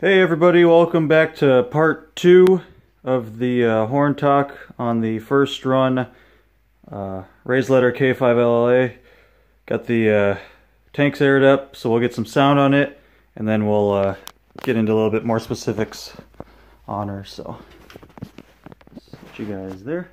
Hey everybody, welcome back to part 2 of the horn talk on the first run Raised Letter K5LLA. Got the tanks aired up, so we'll get some sound on it, and then we'll get into a little bit more specifics on her. So, put you guys there.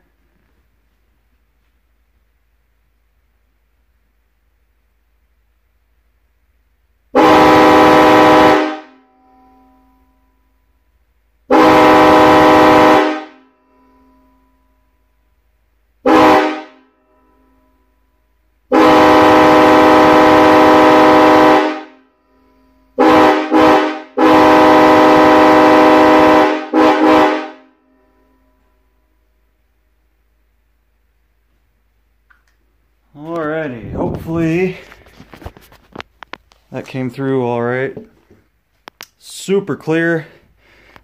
Alrighty, hopefully that came through alright. Super clear.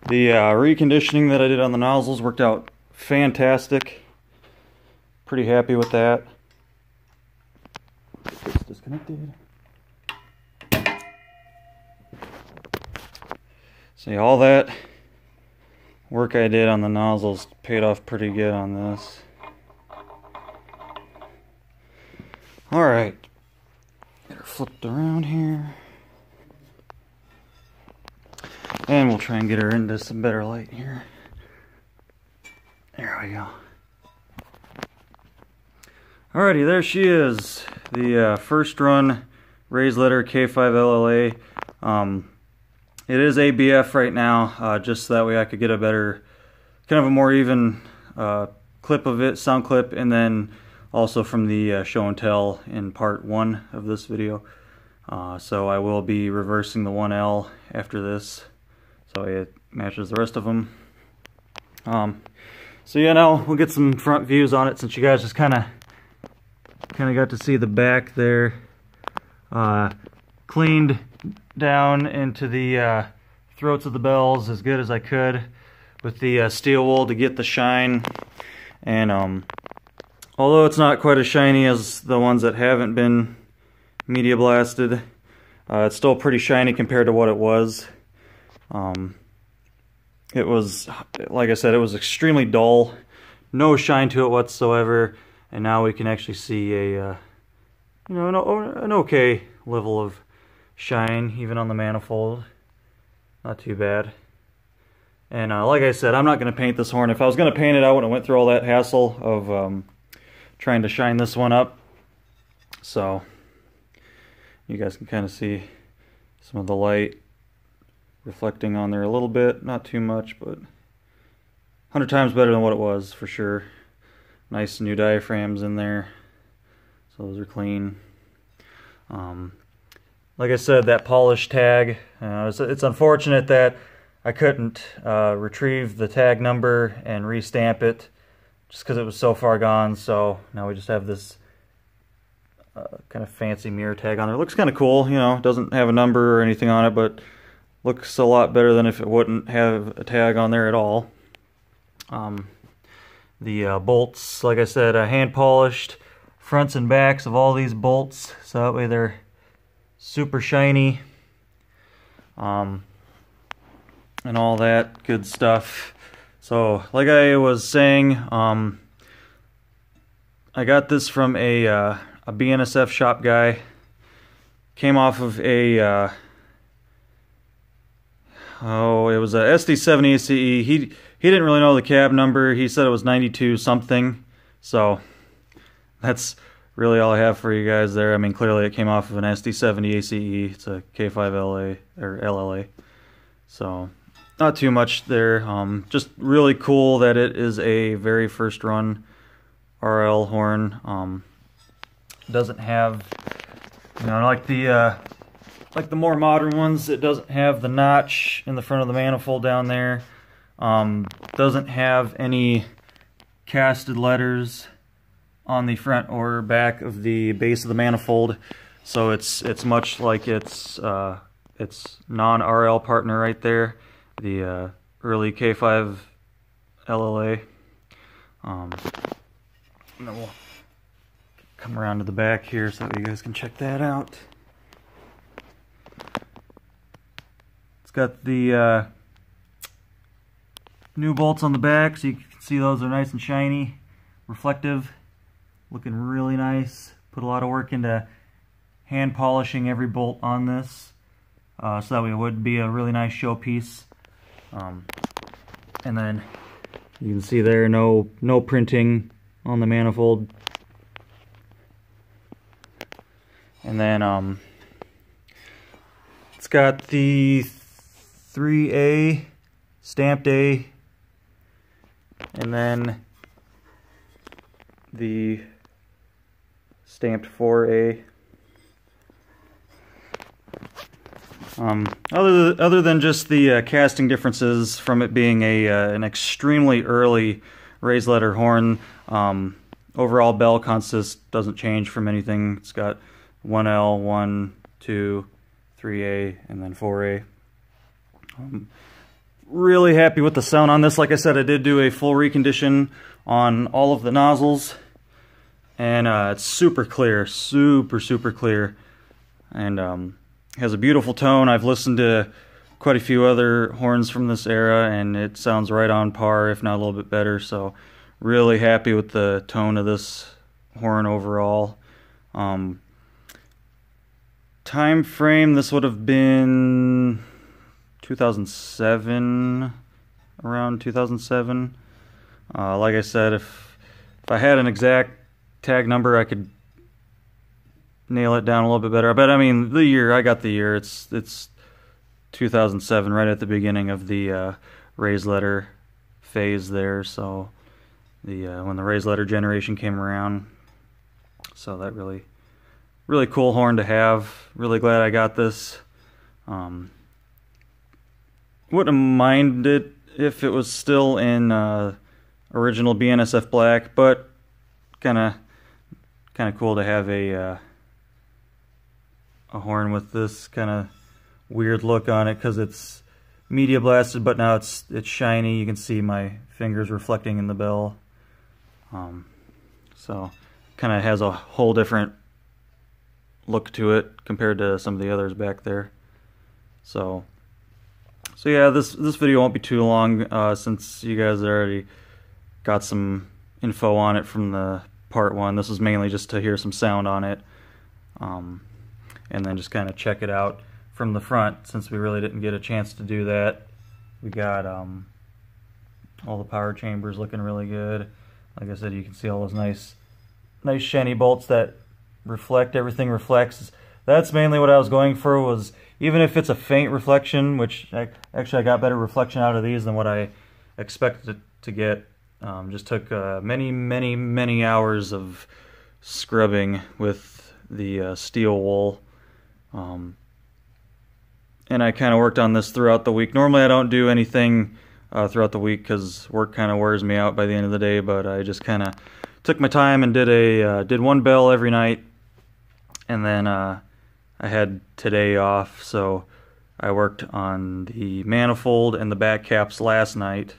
The reconditioning that I did on the nozzles worked out fantastic. Pretty happy with that. It's disconnected. See, all that work I did on the nozzles paid off pretty good on this. Alright, get her flipped around here. And we'll try and get her into some better light here. There we go. Alrighty, there she is. The first run Raised Letter K5LLA. It is ABF right now, just so that way I could get a better, kind of a more even clip of it, sound clip, and then also from the show and tell in part 1 of this video. So I will be reversing the 1L after this, so it matches the rest of them. So yeah, now we'll get some front views on it, since you guys just kind of got to see the back there. Cleaned down into the throats of the bells as good as I could with the steel wool to get the shine, and although it's not quite as shiny as the ones that haven't been media blasted, it's still pretty shiny compared to what it was. It was, like I said, it was extremely dull, no shine to it whatsoever, and now we can actually see a, you know, an okay level of shine, even on the manifold. Not too bad. And like I said, I'm not going to paint this horn. If I was going to paint it, I wouldn't have went through all that hassle of trying to shine this one up. So you guys can kind of see some of the light reflecting on there a little bit, not too much, but 100 times better than what it was for sure. Nice new diaphragms in there, so those are clean. Like I said, that polish tag, it's unfortunate that I couldn't retrieve the tag number and restamp it, just because it was so far gone. So now we just have this kind of fancy mirror tag on there. It looks kind of cool, you know. It doesn't have a number or anything on it, but looks a lot better than if it wouldn't have a tag on there at all. The bolts, like I said, hand polished fronts and backs of all these bolts, so that way they're super shiny, and all that good stuff. So, like I was saying, I got this from a BNSF shop guy. Came off of a, it was a SD70 ACE. He didn't really know the cab number. He said it was 92 something. So, that's really all I have for you guys there. I mean, clearly it came off of an SD70 ACE. It's a K5LA or LLA. So, not too much there. Just really cool that it is a very first run RL horn. Doesn't have, you know, like the more modern ones, it doesn't have the notch in the front of the manifold down there. Doesn't have any casted letters on the front or back of the base of the manifold. So it's much like its non-RL partner right there, the early K5LLA. And then we'll come around to the back here so that you guys can check that out. It's got the new bolts on the back, so you can see those are nice and shiny, reflective, looking really nice. Put a lot of work into hand polishing every bolt on this, so that way it would be a really nice showpiece. And then you can see there, no printing on the manifold. And then it's got the 3A, stamped A, and then the stamped 4A. Other than just the casting differences from it being an extremely early raised letter horn, overall bell consist doesn't change from anything. It's got 1L, 1, 2, 3A, and then 4A. Really happy with the sound on this. Like I said, I did do a full recondition on all of the nozzles, and it's super clear, super clear, and has a beautiful tone. I've listened to quite a few other horns from this era, and it sounds right on par, if not a little bit better. So really happy with the tone of this horn overall. Time frame, this would have been 2007, around 2007. Like I said, if I had an exact tag number, I could nail it down a little bit better. But I mean, the year, I got the year. It's 2007, right at the beginning of the raised letter phase there. So when the raised letter generation came around, so that really cool horn to have. Really glad I got this. Wouldn't have minded if it was still in original BNSF black, but kind of cool to have a horn with this kind of weird look on it, because it's media blasted, but now it's shiny. You can see my fingers reflecting in the bell. So kind of has a whole different look to it compared to some of the others back there. So yeah, this video won't be too long, since you guys already got some info on it from the part one. This is mainly just to hear some sound on it, and then just kind of check it out from the front, since we really didn't get a chance to do that. We got all the power chambers looking really good. Like I said, you can see all those nice shiny bolts that reflect. Everything reflects. That's mainly what I was going for, was even if it's a faint reflection, which actually I got better reflection out of these than what I expected to get. Just took many hours of scrubbing with the steel wool, and I kind of worked on this throughout the week. Normally I don't do anything throughout the week because work kind of wears me out by the end of the day, but I just kind of took my time and did one bell every night, and then I had today off, so I worked on the manifold and the back caps last night.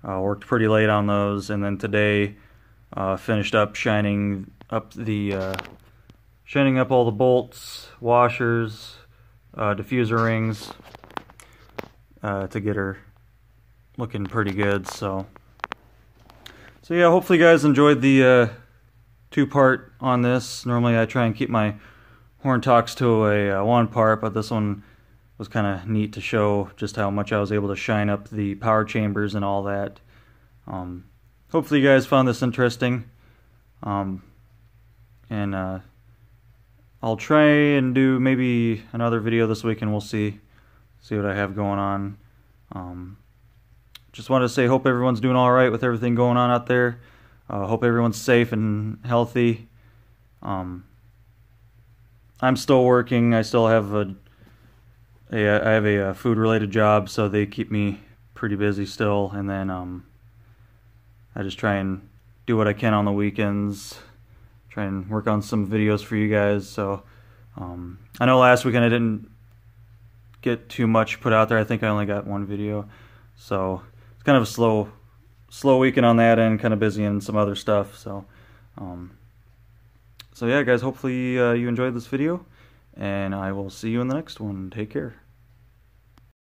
Worked pretty late on those, and then today finished up shining up all the bolts, washers, diffuser rings, to get her looking pretty good. So yeah, hopefully you guys enjoyed the two-part on this. Normally I try and keep my horn talks to a one part, but this one was kind of neat to show just how much I was able to shine up the power chambers and all that. Hopefully you guys found this interesting, and I'll try and do maybe another video this week, and we'll see what I have going on. Just wanted to say, hope everyone's doing all right with everything going on out there. Hope everyone's safe and healthy. I'm still working. I still have I have a food-related job, so they keep me pretty busy still. And then I just try and do what I can on the weekends. Try and work on some videos for you guys. So I know last weekend I didn't get too much put out there. I think I only got one video. So it's kind of a slow weekend on that end. Kind of busy in some other stuff. So yeah, guys. Hopefully you enjoyed this video, and I will see you in the next one. Take care.